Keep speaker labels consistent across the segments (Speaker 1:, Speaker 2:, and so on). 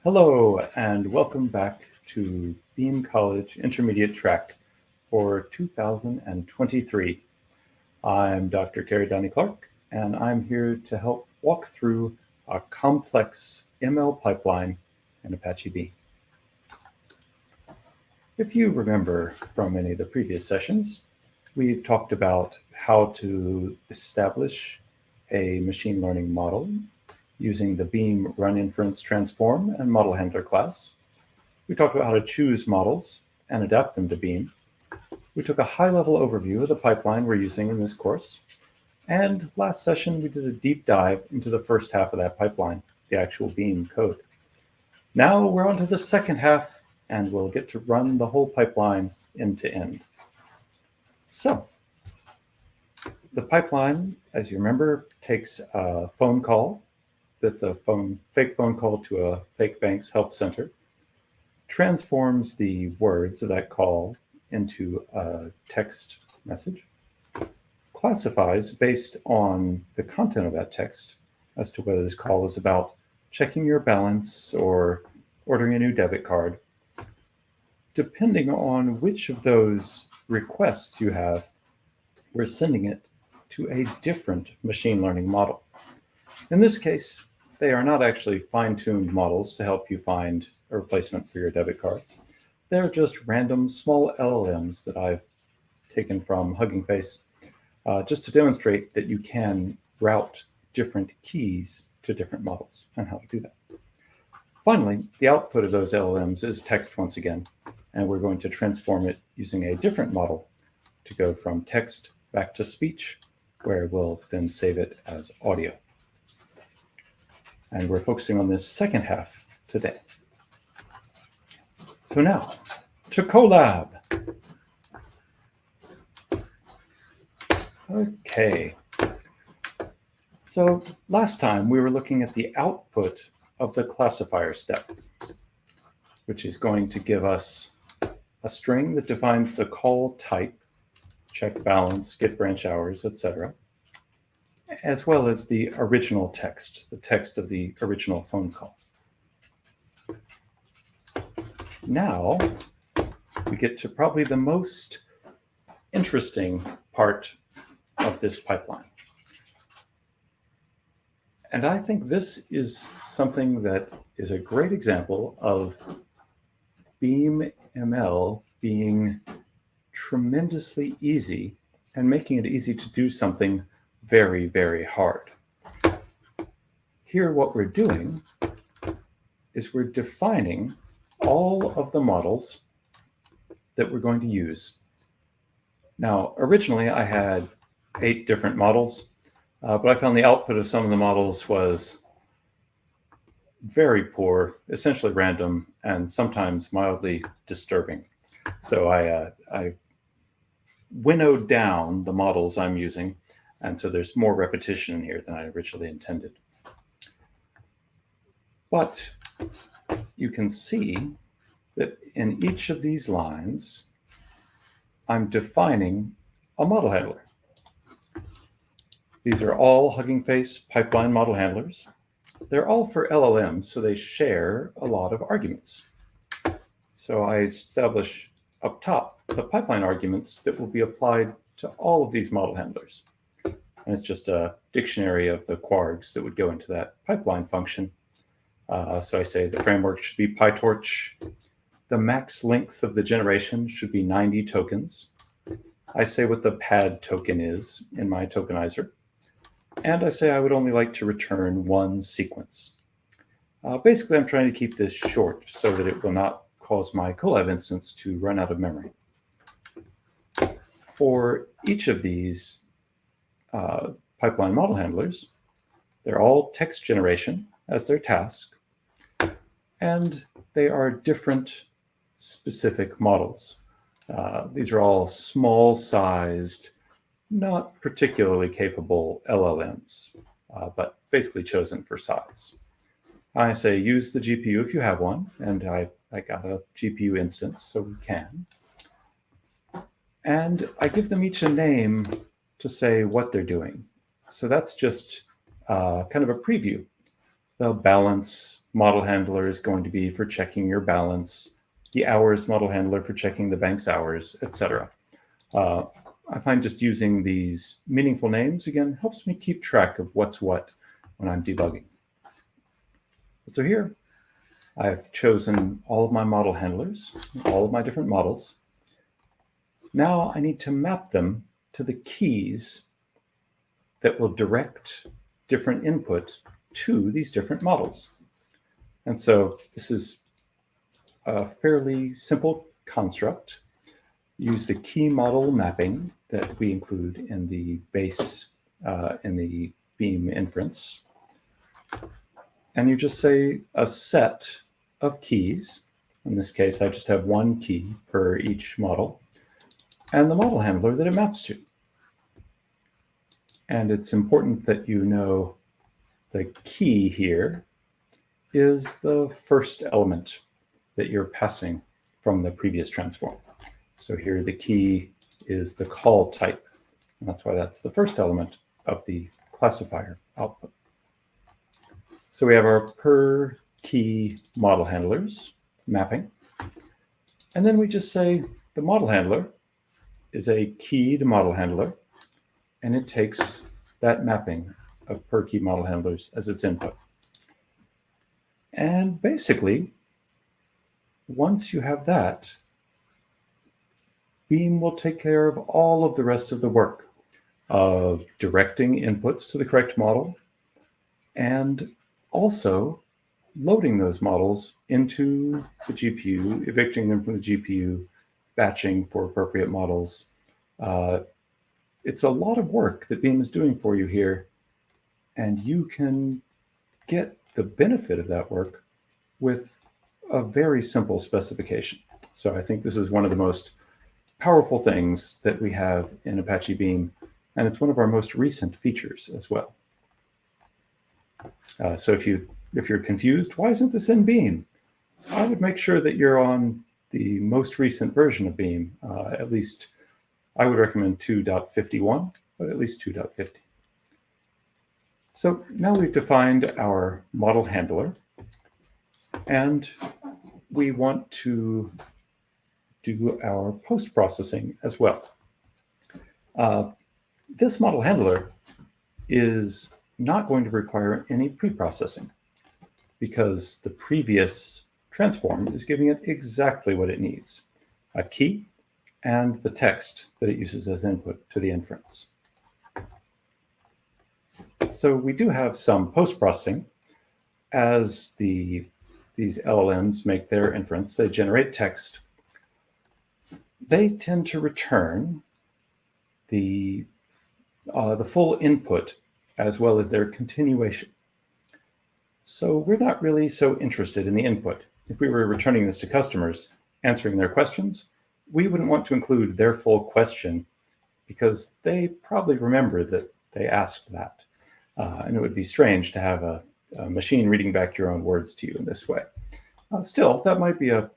Speaker 1: Hello, and welcome back to Beam College Intermediate Track for 2023. I'm Dr. Kerry Donnie Clark, and I'm here to help walk through a complex ML pipeline in Apache Beam. If you remember from any of the previous sessions, we've talked about how to establish a machine learning model using the Beam Run Inference Transform and Model Handler class. We talked about how to choose models and adapt them to Beam. We took a high-level overview of the pipeline we're using in this course. And last session, we did a deep dive into the first half of that pipeline, the actual Beam code. Now we're on to the second half, and we'll get to run the whole pipeline end to end. So the pipeline, as you remember, takes a phone call that's a fake phone call to a fake bank's help center, transforms the words of that call into a text message, classifies based on the content of that text as to whether this call is about checking your balance or ordering a new debit card. Depending on which of those requests you have, we're sending it to a different machine learning model. In this case, they are not actually fine-tuned models to help you find a replacement for your debit card. They're just random small LLMs that I've taken from Hugging Face just to demonstrate that you can route different keys to different models and how to do that. Finally, the output of those LLMs is text once again, and we're going to transform it using a different model to go from text back to speech, where we'll then save it as audio. And we're focusing on this second half today. So now, to Colab. Okay. So last time we were looking at the output of the classifier step, which is going to give us a string that defines the call type, check balance, get branch hours, etc., as well as the original text, the text of the original phone call. Now we get to probably the most interesting part of this pipeline. And I think this is something that is a great example of Beam ML being tremendously easy and making it easy to do something very, very hard. Here, what we're doing is we're defining all of the models that we're going to use. Now, originally I had 8 different models, but I found the output of some of the models was very poor, essentially random, and sometimes mildly disturbing. So I winnowed down the models I'm using, and so there's more repetition in here than I originally intended. But you can see that in each of these lines, I'm defining a model handler. These are all Hugging Face pipeline model handlers. They're all for LLMs, so they share a lot of arguments. So I establish up top the pipeline arguments that will be applied to all of these model handlers. And it's just a dictionary of the quargs that would go into that pipeline function. So I say the framework should be PyTorch. The max length of the generation should be 90 tokens. I say what the pad token is in my tokenizer. And I say I would only like to return one sequence. Basically, I'm trying to keep this short so that it will not cause my Colab instance to run out of memory. For each of these pipeline model handlers, they're all text generation as their task, and they are different specific models. These are all small-sized, not particularly capable LLMs, but basically chosen for size. I say use the GPU if you have one, and I got a GPU instance, so we can. And I give them each a name to say what they're doing. So that's just kind of a preview. The balance model handler is going to be for checking your balance, the hours model handler for checking the bank's hours, etc. I find just using these meaningful names, again, helps me keep track of what's what when I'm debugging. So here, I've chosen all of my model handlers, all of my different models. Now I need to map them to the keys that will direct different input to these different models. And so this is a fairly simple construct. Use the key model mapping that we include in the base, in the Beam inference. And you just say a set of keys. In this case, I just have one key per each model, and the model handler that it maps to. And it's important that you know the key here is the first element that you're passing from the previous transform. So here the key is the call type, and that's why that's the first element of the classifier output. So we have our per key model handlers mapping, and then we just say the model handler is a keyed model handler, and it takes that mapping of per key model handlers as its input. And basically, once you have that, Beam will take care of all of the rest of the work of directing inputs to the correct model and also loading those models into the GPU, evicting them from the GPU, batching for appropriate models. It's a lot of work that Beam is doing for you here, and you can get the benefit of that work with a very simple specification. So I think this is one of the most powerful things that we have in Apache Beam, and it's one of our most recent features as well. So if you're confused, why isn't this in Beam? I would make sure that you're on the most recent version of Beam. At least I would recommend 2.51, but at least 2.50. So now we've defined our model handler, and we want to do our post-processing as well. This model handler is not going to require any pre-processing because the previous transform is giving it exactly what it needs, a key and the text that it uses as input to the inference. So we do have some post-processing. As these LLMs make their inference, they generate text. They tend to return the full input as well as their continuation. So we're not really so interested in the input. If we were returning this to customers, answering their questions, we wouldn't want to include their full question because they probably remember that they asked that. And it would be strange to have a machine reading back your own words to you in this way. Still, that might be a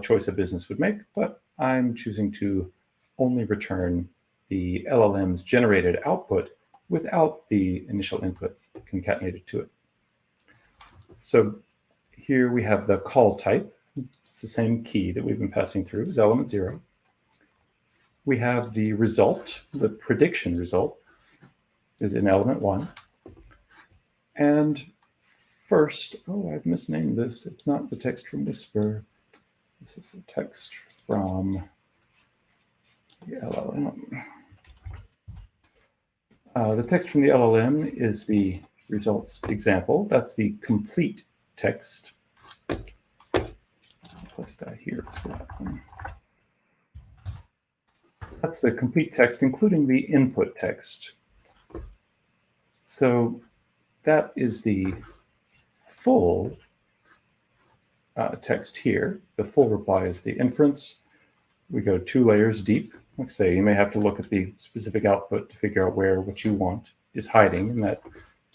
Speaker 1: choice a business would make, but I'm choosing to only return the LLM's generated output without the initial input concatenated to it. So here we have the call type. It's the same key that we've been passing through as element 0. We have the result, the prediction result is in element 1. And first, I've misnamed this. It's not the text from Whisper. This is the text from the LLM. The text from the LLM is the results example. That's the complete text. I'll place that here as well. That's the complete text, including the input text. So that is the full text here. The full reply is the inference. We go 2 layers deep. Like I say, you may have to look at the specific output to figure out where what you want is hiding in that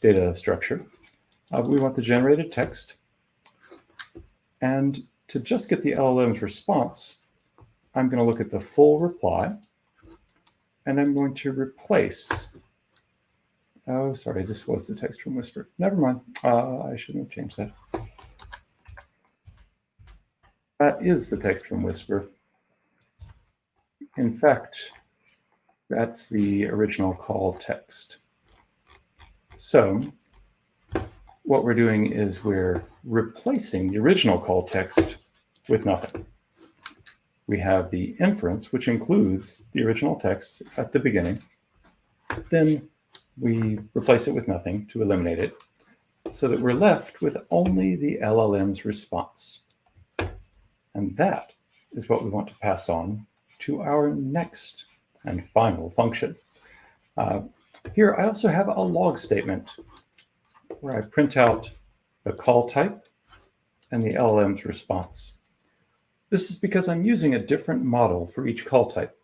Speaker 1: data structure. We want the generated text. And to just get the LLM's response, I'm going to look at the full reply, and I'm going to replace. Oh, sorry, this was the text from Whisper. Never mind. I shouldn't have changed that. That is the text from Whisper. In fact, that's the original call text. So what we're doing is we're replacing the original call text with nothing. We have the inference, which includes the original text at the beginning. Then we replace it with nothing to eliminate it, so that we're left with only the LLM's response. And that is what we want to pass on to our next and final function. Here I also have a log statement where I print out the call type and the LLM's response. This is because I'm using a different model for each call type.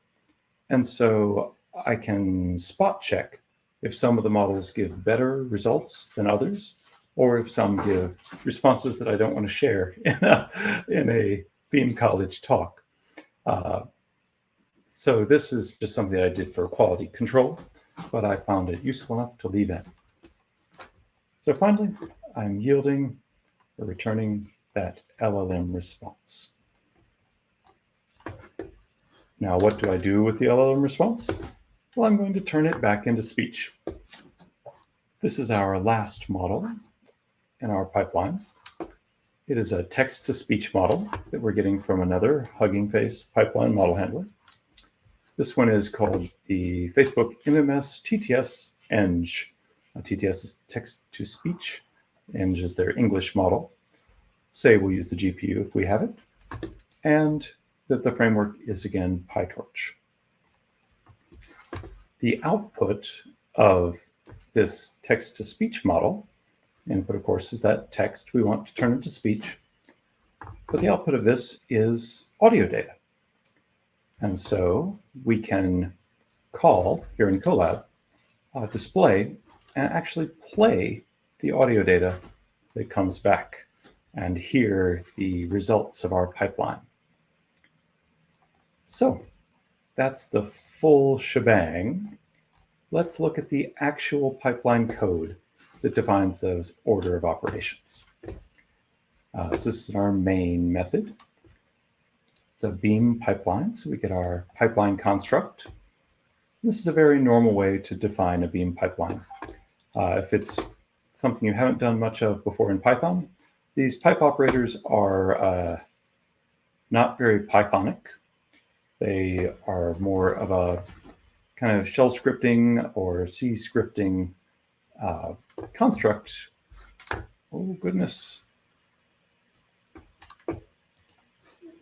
Speaker 1: And so I can spot check if some of the models give better results than others, or if some give responses that I don't want to share in a Beam College talk. So this is just something that I did for quality control, but I found it useful enough to leave in. So finally, I'm yielding or returning that LLM response. Now, what do I do with the LLM response? Well, I'm going to turn it back into speech. This is our last model in our pipeline. It is a text-to-speech model that we're getting from another Hugging Face pipeline model handler. This one is called the Facebook MMS TTS Eng. TTS is text-to-speech. Eng is their English model. Say we'll use the GPU if we have it. And that the framework is, again, PyTorch. The output of this text-to-speech model, input, of course, is that text we want to turn into speech. But the output of this is audio data. And so we can call, here in Colab, display, and actually play the audio data that comes back and hear the results of our pipeline. So that's the full shebang. Let's look at the actual pipeline code that defines those order of operations. So this is our main method. It's a Beam pipeline, so we get our pipeline construct. This is a very normal way to define a Beam pipeline. If it's something you haven't done much of before in Python, these pipe operators are not very Pythonic. They are more of a kind of shell scripting or C scripting construct. Oh, goodness.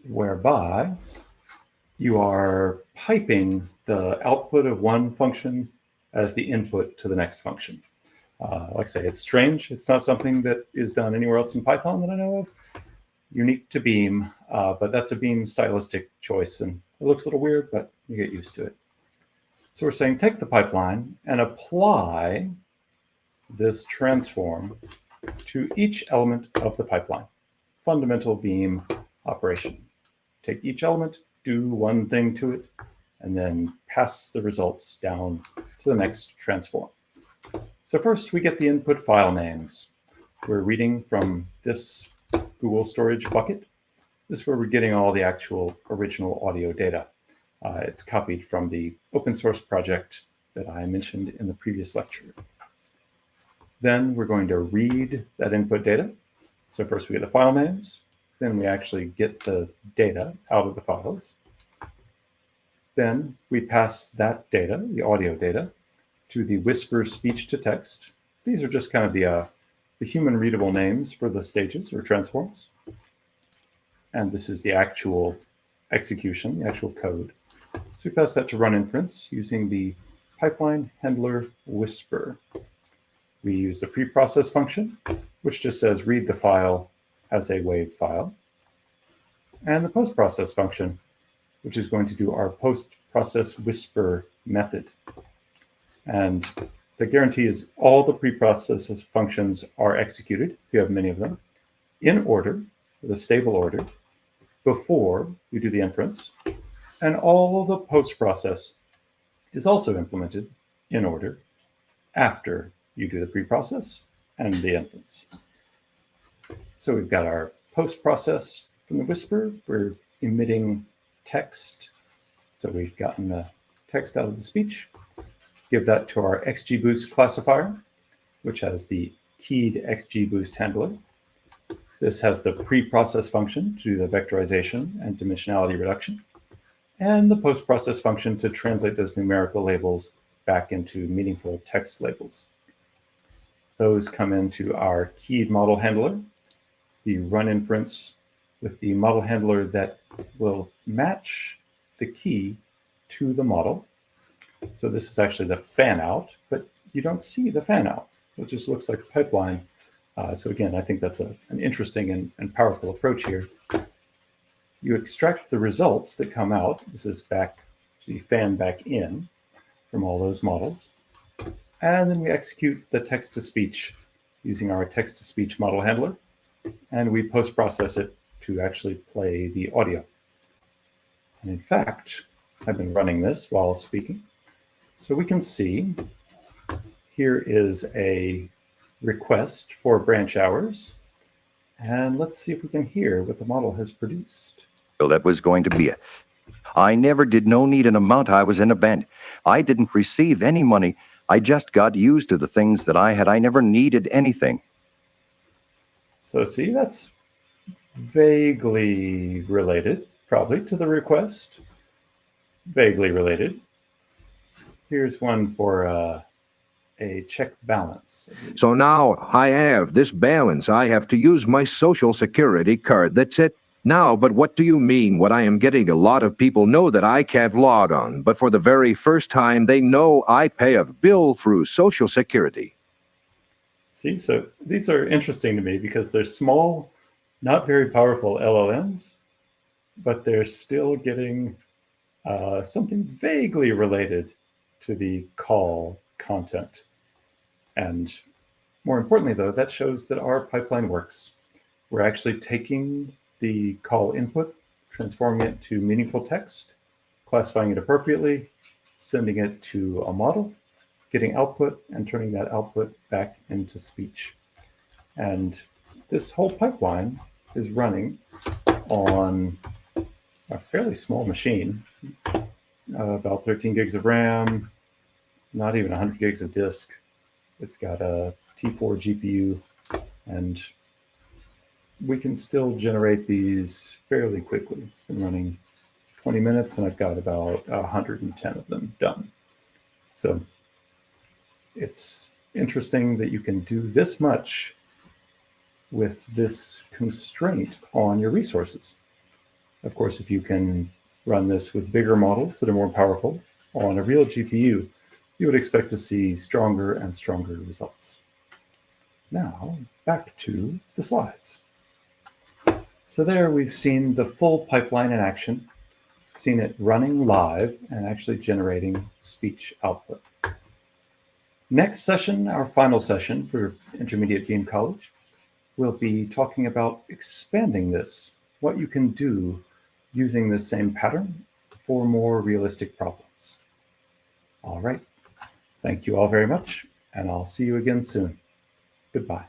Speaker 1: Whereby you are piping the output of one function as the input to the next function. Like I say, it's strange. It's not something that is done anywhere else in Python that I know of. Unique to Beam, but that's a Beam stylistic choice, and it looks a little weird, but you get used to it. So we're saying take the pipeline and apply this transform to each element of the pipeline. Fundamental Beam operation. Take each element, do one thing to it, and then pass the results down to the next transform. So first we get the input file names. We're reading from this Google storage bucket. This is where we're getting all the actual original audio data. It's copied from the open source project that I mentioned in the previous lecture. Then we're going to read that input data. So first we get the file names, then we actually get the data out of the files. Then we pass that data, the audio data, to the Whisper speech to text. These are just kind of the human readable names for the stages or transforms. And this is the actual execution, the actual code. So we pass that to run inference using the pipeline handler Whisper. We use the preprocess function, which just says read the file as a WAV file. And the postprocess function, which is going to do our postprocess Whisper method. And the guarantee is all the preprocess functions are executed, if you have many of them, in order, with a stable order, before you do the inference. And all the postprocess is also implemented in order after you do the preprocess and the inference. So we've got our postprocess from the whisper, we're emitting text. So we've gotten the text out of the speech. Give that to our XGBoost classifier, which has the keyed XGBoost handler. This has the pre-process function to do the vectorization and dimensionality reduction, and the post-process function to translate those numerical labels back into meaningful text labels. Those come into our keyed model handler, the run inference with the model handler that will match the key to the model. So this is actually the fan out, but you don't see the fan out. It just looks like a pipeline. So again, I think that's an interesting and powerful approach here. You extract the results that come out. This is the fan back in from all those models. And then we execute the text-to-speech using our text-to-speech model handler. And we post-process it to actually play the audio. And in fact, I've been running this while speaking. So we can see here is a request for branch hours. And let's see if we can hear what the model has produced.
Speaker 2: So that was going to be it. I never did no need an amount. I was in a band. I didn't receive any money. I just got used to the things that I had. I never needed anything.
Speaker 1: So see, that's vaguely related, probably, to the request. Vaguely related. Here's one for a check balance.
Speaker 3: So now I have this balance. I have to use my social security card. That's it. Now, but what do you mean? What I am getting, a lot of people know that I can't log on, but for the very first time, they know I pay a bill through Social Security.
Speaker 1: See, so these are interesting to me because they're small, not very powerful LLMs, but they're still getting something vaguely related to the call content. And more importantly, though, that shows that our pipeline works. We're actually taking the call input, transforming it to meaningful text, classifying it appropriately, sending it to a model, getting output, and turning that output back into speech. And this whole pipeline is running on a fairly small machine, about 13 gigs of RAM, not even 100 gigs of disk. It's got a T4 GPU, and we can still generate these fairly quickly. It's been running 20 minutes, and I've got about 110 of them done. So it's interesting that you can do this much with this constraint on your resources. Of course, if you can run this with bigger models that are more powerful on a real GPU, you would expect to see stronger and stronger results. Now, back to the slides. So there we've seen the full pipeline in action, seen it running live and actually generating speech output. Next session, our final session for Intermediate Beam College, we'll be talking about expanding this, what you can do using this same pattern for more realistic problems. All right. Thank you all very much, and I'll see you again soon. Goodbye.